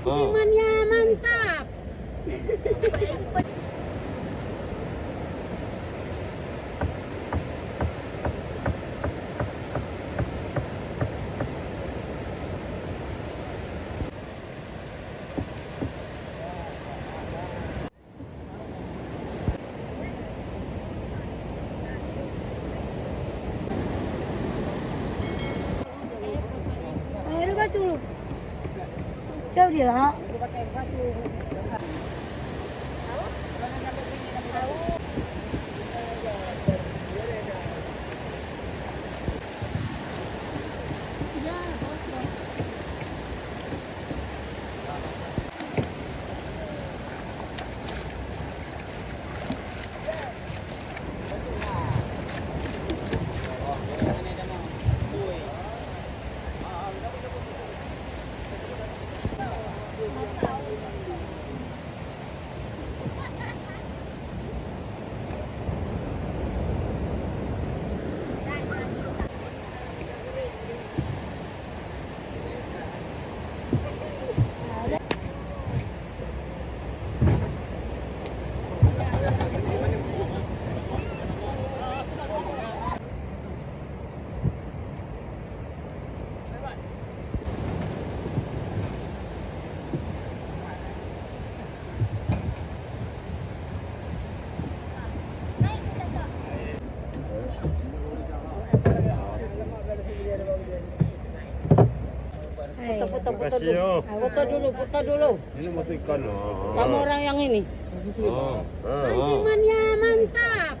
Mancing mania mantap. Ayo batu dulu. Jauh dia lah. Foto dulu. Ini motor ikan loh. Sama orang yang ini. Mancing mania mantap.